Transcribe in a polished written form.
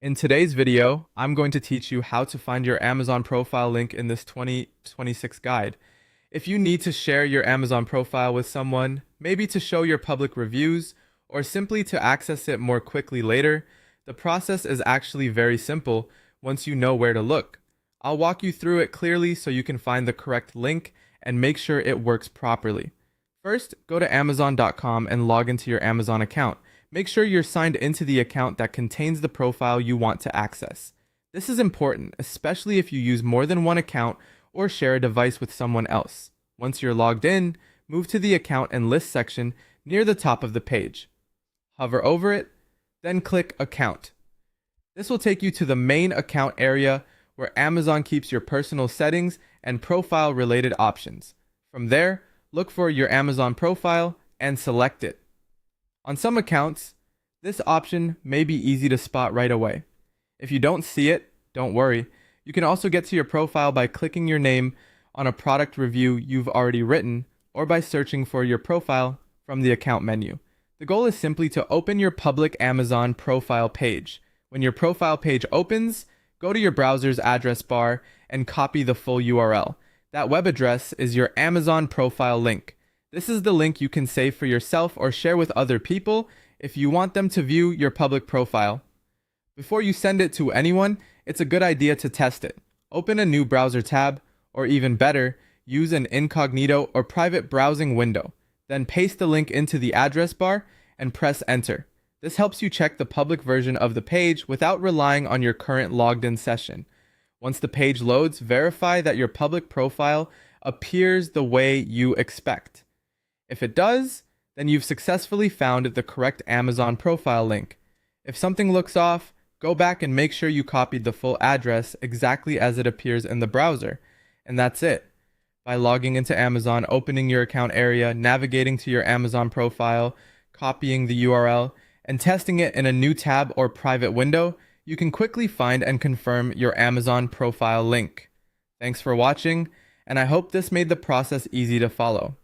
In today's video, I'm going to teach you how to find your Amazon profile link in this 2026 guide. If you need to share your Amazon profile with someone, maybe to show your public reviews, or simply to access it more quickly later, the process is actually very simple once you know where to look. I'll walk you through it clearly so you can find the correct link and make sure it works properly. First, go to Amazon.com and log into your Amazon account. Make sure you're signed into the account that contains the profile you want to access. This is important, especially if you use more than one account or share a device with someone else. Once you're logged in, move to the Account and List section near the top of the page. Hover over it, then click Account. This will take you to the main account area where Amazon keeps your personal settings and profile-related options. From there, look for your Amazon profile and select it. On some accounts, this option may be easy to spot right away. If you don't see it, don't worry. You can also get to your profile by clicking your name on a product review you've already written or by searching for your profile from the account menu. The goal is simply to open your public Amazon profile page. When your profile page opens, go to your browser's address bar and copy the full URL. That web address is your Amazon profile link. This is the link you can save for yourself or share with other people if you want them to view your public profile. Before you send it to anyone, it's a good idea to test it. Open a new browser tab, or even better, use an incognito or private browsing window. Then paste the link into the address bar and press enter. This helps you check the public version of the page without relying on your current logged in session. Once the page loads, verify that your public profile appears the way you expect. If it does, then you've successfully found the correct Amazon profile link. If something looks off, go back and make sure you copied the full address exactly as it appears in the browser. And that's it. By logging into Amazon, opening your account area, navigating to your Amazon profile, copying the URL, and testing it in a new tab or private window, you can quickly find and confirm your Amazon profile link. Thanks for watching, and I hope this made the process easy to follow.